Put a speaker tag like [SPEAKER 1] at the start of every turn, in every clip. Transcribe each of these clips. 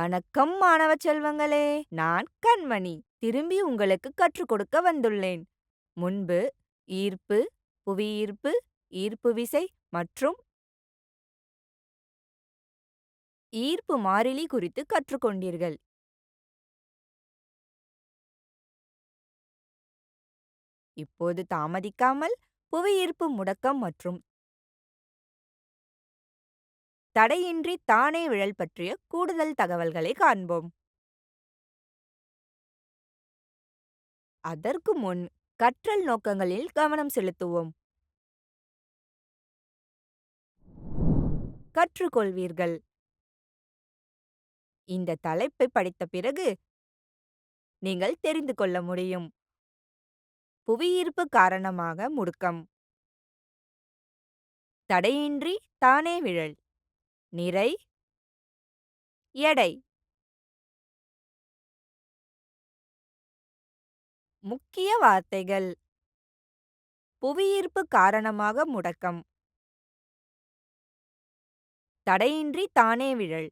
[SPEAKER 1] வணக்கம் மாணவ செல்வங்களே! நான் கண்மணி. திரும்பி உங்களுக்கு கற்றுக் கொடுக்க வந்துள்ளேன். முன்பு ஈர்ப்பு, புவியீர்ப்பு, ஈர்ப்பு விசை மற்றும் ஈர்ப்பு மாறிலி குறித்து கற்றுக்கொண்டீர்கள். இப்போது தாமதிக்காமல் புவியீர்ப்பு முடக்கம் மற்றும் தடையின்றி தானே விழல் பற்றிய கூடுதல் தகவல்களை காண்போம். அதற்கு முன் கற்றல் நோக்கங்களில் கவனம் செலுத்துவோம். கற்றுக்கொள்வீர்கள். இந்த தலைப்பை படித்த பிறகு நீங்கள் தெரிந்து கொள்ள முடியும். புவியீர்ப்பு காரணமாக முடுக்கம், தடையின்றி தானே விழல், நிறை, எடை. முக்கிய வார்த்தைகள்: புவியீர்ப்பு காரணமாக முடக்கம், தடையின்றி தானே விழல்,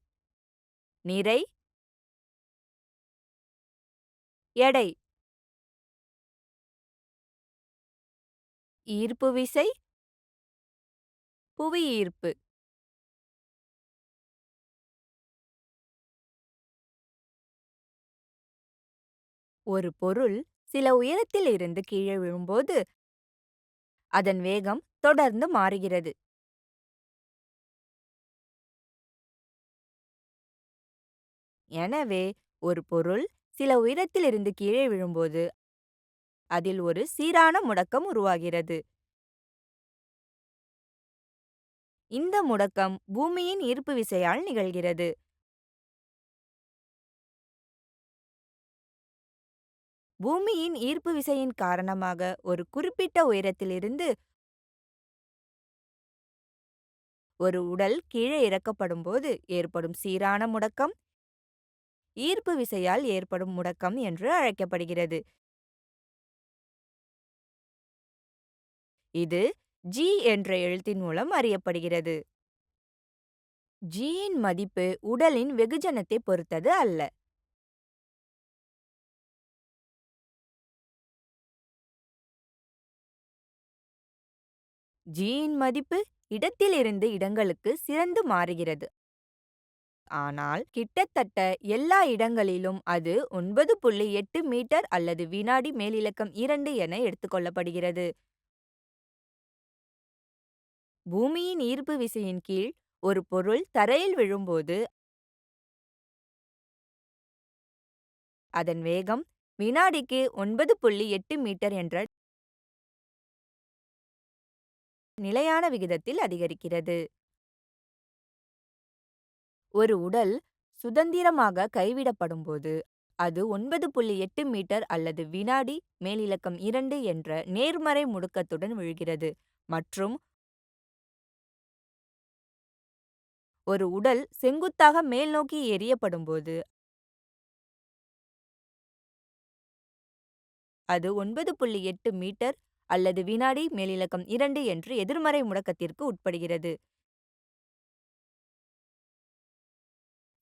[SPEAKER 1] நிறை, எடை. ஈர்ப்பு விசை, புவியீர்ப்பு. ஒரு பொருள் சில உயரத்தில் இருந்து கீழே விழும்போது அதன் வேகம் தொடர்ந்து மாறுகிறது. எனவே ஒரு பொருள் சில உயரத்தில் இருந்து கீழே விழும்போது அதில் ஒரு சீரான முடக்கம் உருவாகிறது. இந்த முடக்கம் பூமியின் ஈர்ப்பு விசையால் நிகழ்கிறது. பூமியின் ஈர்ப்பு விசையின் காரணமாக ஒரு குறிப்பிட்ட உயரத்திலிருந்து ஒரு உடல் கீழே இறக்கப்படும்போது ஏற்படும் சீரான முடக்கம் ஈர்ப்பு விசையால் ஏற்படும் முடக்கம் என்று அழைக்கப்படுகிறது. இது G என்ற எழுத்தின் மூலம் அறியப்படுகிறது. Gயின் மதிப்பு உடலின் வெகுஜனத்தை பொறுத்தது அல்ல. Gயின் மதிப்பு இடத்திலிருந்து இடங்களுக்கு சிறந்து மாறுகிறது. ஆனால் கிட்டத்தட்ட எல்லா இடங்களிலும் அது 9.8 மீட்டர் அல்லது வினாடி மேலிலக்கம் 2 என எடுத்துக்கொள்ளப்படுகிறது. பூமியின் ஈர்ப்பு விசையின் கீழ் ஒரு பொருள் தரையில் விழும்போது அதன் வேகம் வினாடிக்கு 9.8 மீட்டர் என்ற நிலையான விகிதத்தில் அதிகரிக்கிறது. ஒரு உடல் சுதந்திரமாக கைவிடப்படும்போது அது 9.8 மீட்டர் அல்லது வினாடி மேலிலக்கம் 2 என்ற நேர்மறை முடுக்கத்துடன் விழுகிறது மற்றும் ஒரு உடல் செங்குத்தாக மேல்நோக்கி எறியப்படும்போது அது 9.8 மீட்டர் அல்லது வினாடி மேலிலக்கம் 2 என்று எதிர்மறை முடக்கத்திற்கு உட்படுகிறது.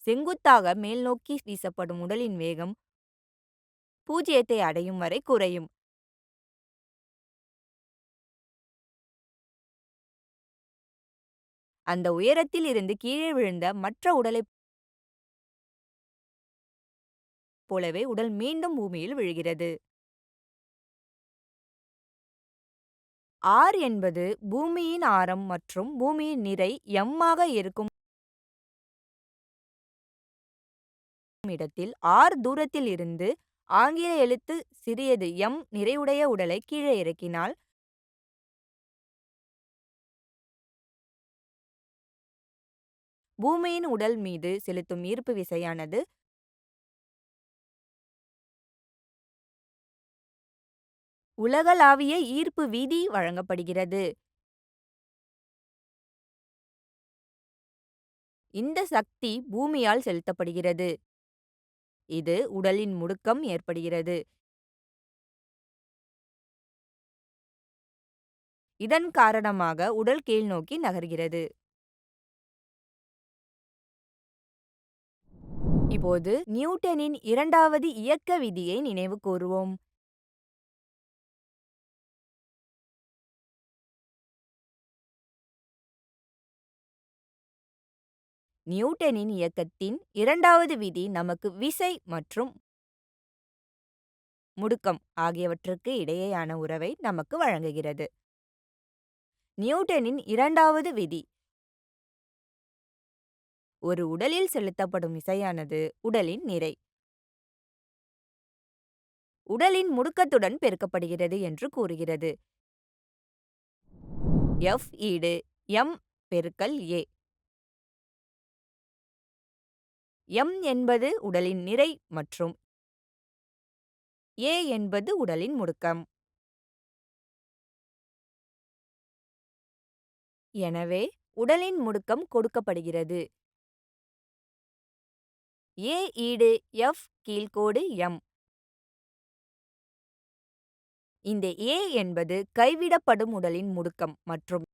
[SPEAKER 1] செங்குத்தாக மேல்நோக்கி வீசப்படும் உடலின் வேகம் 0 அடையும் வரை குறையும். அந்த உயரத்தில் இருந்து கீழே விழுந்த மற்ற உடலைப் போலவே உடல் மீண்டும் பூமியில் விழுகிறது. R என்பது பூமியின் ஆரம் மற்றும் பூமியின் நிறை m ஆக இருக்கும் இடத்தில் r தூரத்தில் இருந்து ஆங்கில எழுத்து சிறியது m நிறையுடைய உடலை கீழே இறக்கினால் பூமியின் உடல் மீது செலுத்தும் ஈர்ப்பு விசையானது உலகளாவிய ஈர்ப்பு விதி வழங்கப்படுகிறது. இந்த சக்தி பூமியால் செலுத்தப்படுகிறது. இது உடலின் முடுக்கம் ஏற்படுகிறது. இதன் காரணமாக உடல் கீழ்நோக்கி நகர்கிறது. இப்போது நியூட்டனின் இரண்டாவது இயக்க விதியை நினைவு கூறுவோம். நியூட்டனின் இயக்கத்தின் இரண்டாவது விதி நமக்கு விசை மற்றும் முடுக்கம் ஆகியவற்றுக்கு இடையேயான உறவை நமக்கு வழங்குகிறது. நியூட்டனின் இரண்டாவது விதி: ஒரு உடலில் செலுத்தப்படும் விசையானது உடலின் நிறை உடலின் முடுக்கத்துடன் பெருக்கப்படுகிறது என்று கூறுகிறது. F ஈடு m பெருக்கல் a. m என்பது உடலின் நிறை மற்றும் a என்பது உடலின் முடுக்கம். எனவே உடலின் முடுக்கம் கொடுக்கப்படுகிறது. a ஈடு F கீழ்க்கோடு m. இந்த a என்பது கைவிடப்படும் உடலின் முடுக்கம் மற்றும்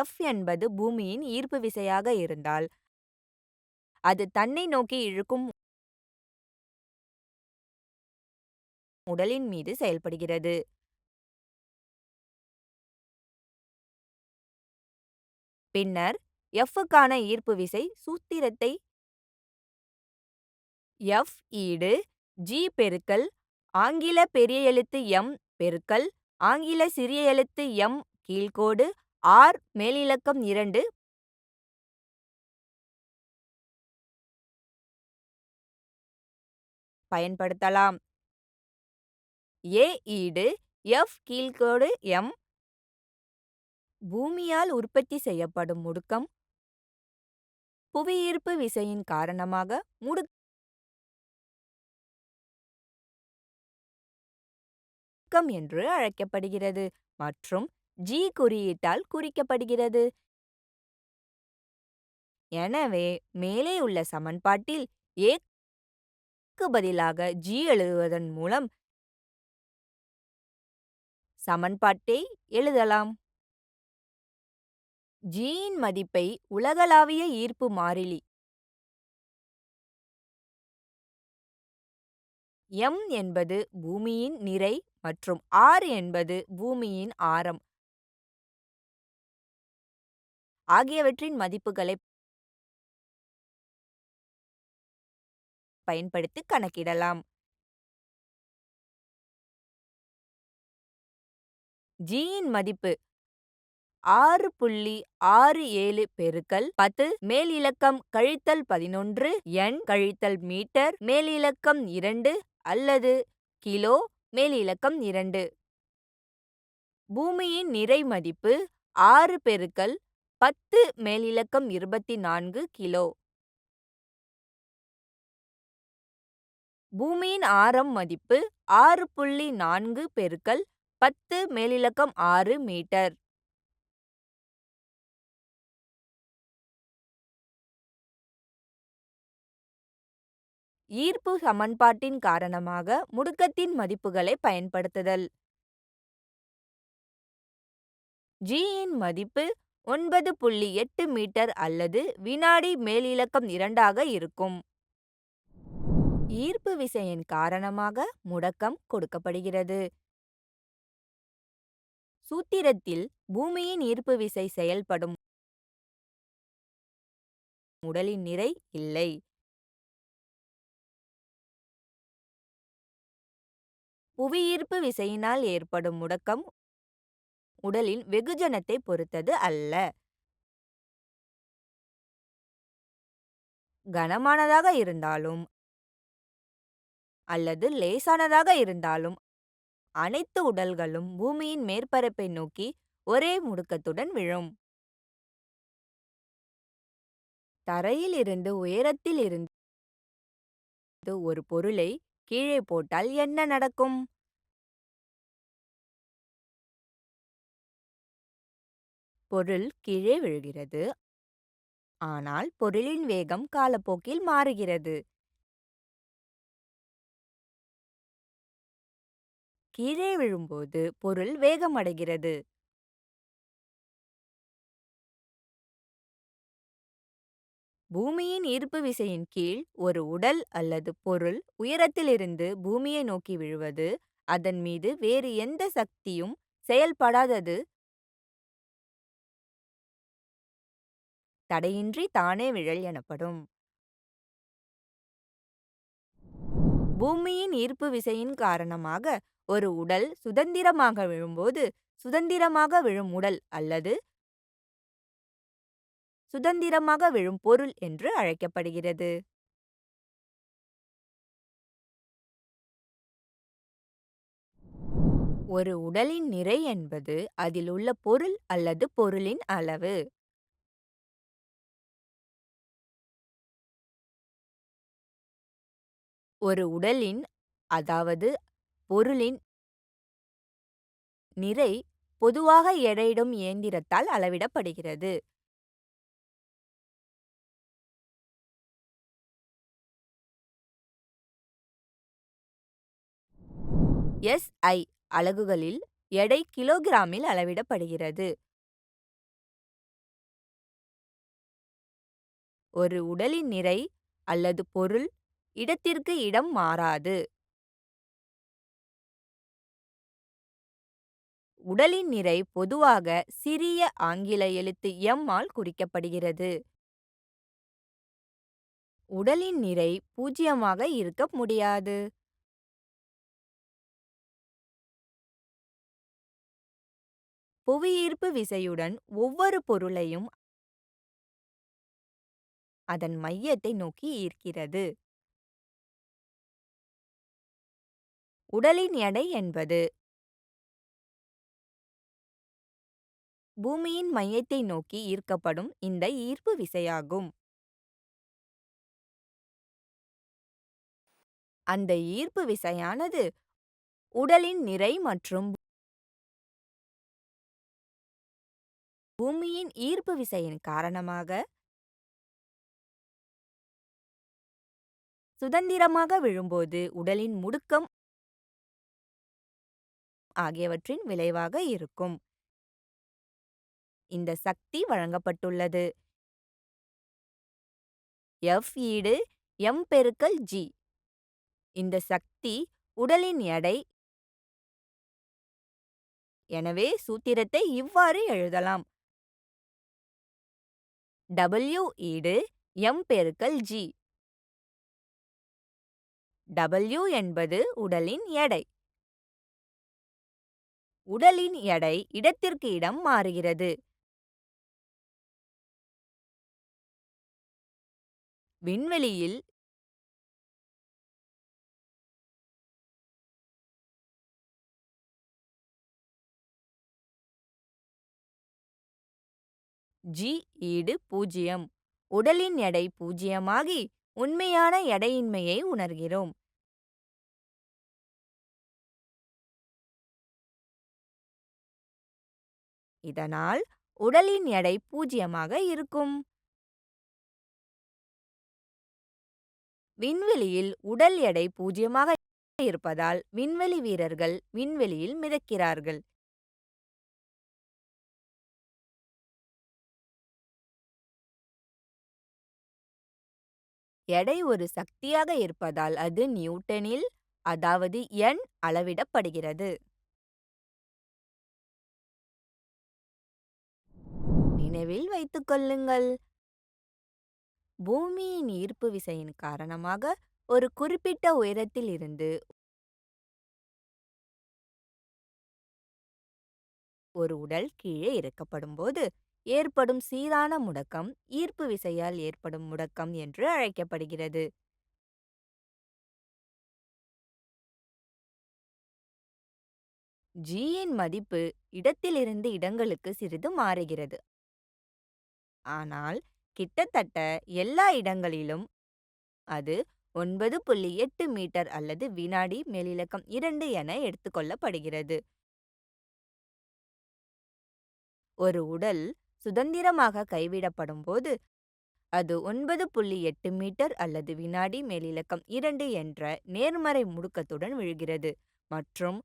[SPEAKER 1] F என்பது பூமியின் ஈர்ப்பு விசையாக இருந்தால் அது தன்னை நோக்கி இழுக்கும் உடலின் மீது செயல்படுகிறது. பின்னர் Fக்கான ஈர்ப்பு விசை சூத்திரத்தை F ஈடு g பெருக்கல் ஆங்கில பெரிய எழுத்து M பெருக்கல் ஆங்கில சிறிய எழுத்து m கீழ்க்கோடு r மேலிலக்கம் 2 பயன்படுத்தலாம். a ஈடு F கீழ்க்கோடு m பூமியால் உற்பத்தி செய்யப்படும் முடுக்கம் புவியீர்ப்பு விசையின் காரணமாக முடுக்கம் என்று அழைக்கப்படுகிறது மற்றும் g குறியீட்டால் குறிக்கப்படுகிறது. எனவே மேலே உள்ள சமன்பாட்டில் a க்கு பதிலாக g எழுதுவதன் மூலம் சமன்பாட்டை எழுதலாம். g இன் மதிப்பை உலகளாவிய ஈர்ப்பு மாறிலி m என்பது பூமியின் நிறை மற்றும் r என்பது பூமியின் ஆரம் ஆகியவற்றின் மதிப்புகளை பயன்படுத்தி கணக்கிடலாம். g இன் மதிப்பு 6.67 பெருக்கல் 10 மேலிலக்கம் கழித்தல் 11 n கழித்தல் மீட்டர் மேலிலக்கம் 2 அல்லது கிலோ மேலிலக்கம் 2. பூமியின் நிறை மதிப்பு 6 பெருக்கல் 10 மேலிலக்கம் 24 கிலோ. பூமியின் ஆரம் மதிப்பு 6.4 பெருக்கல் 10 மேலிலக்கம் 6 மீட்டர். ஈர்ப்பு சமன்பாட்டின் காரணமாக முடுக்கத்தின் மதிப்புகளை பயன்படுத்துதல். g இன் மதிப்பு 9.8 மீட்டர் அல்லது வினாடி மேலிலக்கம் 2 ஆக இருக்கும். ஈர்ப்பு விசையின் காரணமாக முடுக்கம் கொடுக்கப்படுகிறது. சூத்திரத்தில் பூமியின் ஈர்ப்பு விசை செயல்படும் உடலின் நிறை இல்லை. புவியீர்ப்பு விசையினால் ஏற்படும் முடுக்கம் உடலின் வெகுஜனத்தை பொறுத்தது அல்ல. கனமானதாக இருந்தாலும் அல்லது லேசானதாக இருந்தாலும் அனைத்து உடல்களும் பூமியின் மேற்பரப்பை நோக்கி ஒரே முடுக்கத்துடன் விழும். தரையில் இருந்து உயரத்தில் இருந்து ஒரு பொருளை கீழே போட்டால் என்ன நடக்கும்? பொருள் கீழே விழுகிறது. ஆனால் பொருளின் வேகம் காலப்போக்கில் மாறுகிறது. கீழே விழும்போது பொருள் வேகமடைகிறது. பூமியின் ஈர்ப்பு விசையின் கீழ் ஒரு உடல் அல்லது பொருள் உயரத்திலிருந்து பூமியை நோக்கி விழுவது, அதன் மீது வேறு எந்த சக்தியும் செயல்படாதது தடையின்றி தானே விழல் எனப்படும். பூமியின் ஈர்ப்பு விசையின் காரணமாக ஒரு உடல் சுதந்திரமாக விழும்போது, சுதந்திரமாக விழும் உடல் அல்லது சுதந்திரமாக விழும் பொருள் என்று அழைக்கப்படுகிறது. ஒரு உடலின் நிறை என்பது அதில் உள்ள பொருள் அல்லது பொருளின் அளவு. ஒரு உடலின், அதாவது பொருளின் நிறை பொதுவாக எடையிடும் இயந்திரத்தால் அளவிடப்படுகிறது. SI அலகுகளில் எடை கிலோகிராமில் அளவிடப்படுகிறது. ஒரு உடலின் நிறை அல்லது பொருள் இடத்திற்கு இடம் மாறாது. உடலின் நிறை பொதுவாக சிறிய ஆங்கில எழுத்து M ஆல் குறிக்கப்படுகிறது. உடலின் நிறை பூஜ்ஜியமாக இருக்க முடியாது. புவியீர்ப்பு விசையுடன் ஒவ்வொரு பொருளையும் அதன் மையத்தை நோக்கி ஈர்க்கிறது. உடலின் எடை என்பது பூமியின் மையத்தை நோக்கி ஈர்க்கப்படும் இந்த ஈர்ப்பு விசையாகும். அந்த ஈர்ப்பு விசையானது உடலின் நிறை மற்றும் பூமியின் ஈர்ப்பு விசையின் காரணமாக சுதந்திரமாக விழும்போது உடலின் முடுக்கம் ஆகியவற்றின் விளைவாக இருக்கும். இந்த சக்தி வழங்கப்பட்டுள்ளது. F ஈடு m/g. இந்த சக்தி உடலின் எடை. எனவே சூத்திரத்தை இவ்வாறு எழுதலாம். W ஈடு m/g. W என்பது உடலின் எடை. உடலின் எடை இடத்திற்கு இடம் மாறுகிறது. விண்வெளியில் G ஈடு 0. உடலின் எடை பூஜ்ஜியமாகி உண்மையான எடையின்மையை உணர்கிறோம். இதனால் உடலின் எடை பூஜ்ஜியமாக இருக்கும். விண்வெளியில் உடல் எடை பூஜ்ஜியமாக இருப்பதால் விண்வெளி வீரர்கள் விண்வெளியில் மிதக்கிறார்கள். எடை ஒரு சக்தியாக இருப்பதால் அது நியூட்டனில், அதாவது N அளவிடப்படுகிறது. நினைவில் வைத்துக் கொள்ளுங்கள். பூமியின் ஈர்ப்பு விசையின் காரணமாக ஒரு குறிப்பிட்ட உயரத்தில் இருந்து ஒரு உடல் கீழே இறக்கப்படும்போது ஏற்படும் சீரான முடக்கம் ஈர்ப்பு விசையால் ஏற்படும் முடக்கம் என்று அழைக்கப்படுகிறது. G யின் மதிப்பு இடத்திலிருந்து இடங்களுக்கு சிறிது மாறுகிறது. ஆனால் கிட்டத்தட்ட எல்லா இடங்களிலும் அது 9.8 மீட்டர் அல்லது வினாடி மேலிலக்கம் 2 என எடுத்துக்கொள்ளப்படுகிறது. ஒரு உடல் சுதந்திரமாக கைவிடப்படும்போது அது 9.8 மீட்டர் அல்லது வினாடி மேலிலக்கம் 2 என்ற நேர்மறை முடுக்கத்துடன் விழுகிறது. மற்றும்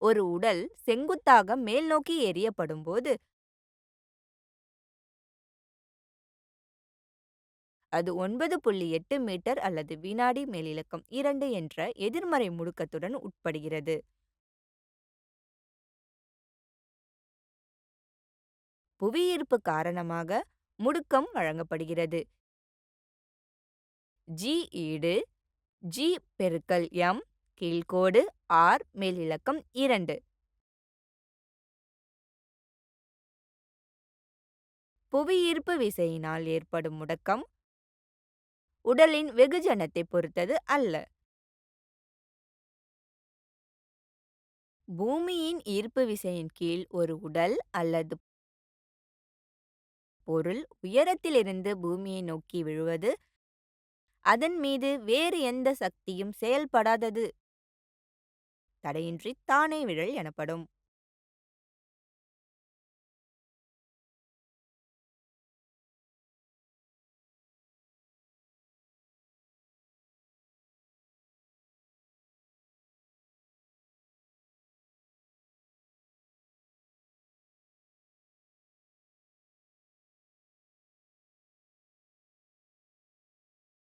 [SPEAKER 1] ஒரு உடல் செங்குத்தாக மேல்நோக்கி எறியப்படும்போது அது 9.8 மீட்டர் அல்லது வினாடி மேலிலக்கம் 2 என்ற எதிர்மறை முடுக்கத்துடன் உட்படுகிறது. புவியீர்ப்பு காரணமாக முடுக்கம் வழங்கப்படுகிறது. G ஈடு G பெருக்கல் m கீழ்க்கோடு R மேலிலக்கம் 2. புவியீர்ப்பு விசையினால் ஏற்படும் முடக்கம் உடலின் வெகுஜனத்தை பொறுத்தது அல்ல. பூமியின் ஈர்ப்பு விசையின் கீழ் ஒரு உடல் அல்லது பொருள் உயரத்திலிருந்து பூமியை நோக்கி விழுவது அதன் மீது வேறு எந்த சக்தியும் செயல்படாதது தடையின்றி தானே விழல் எனப்படும்.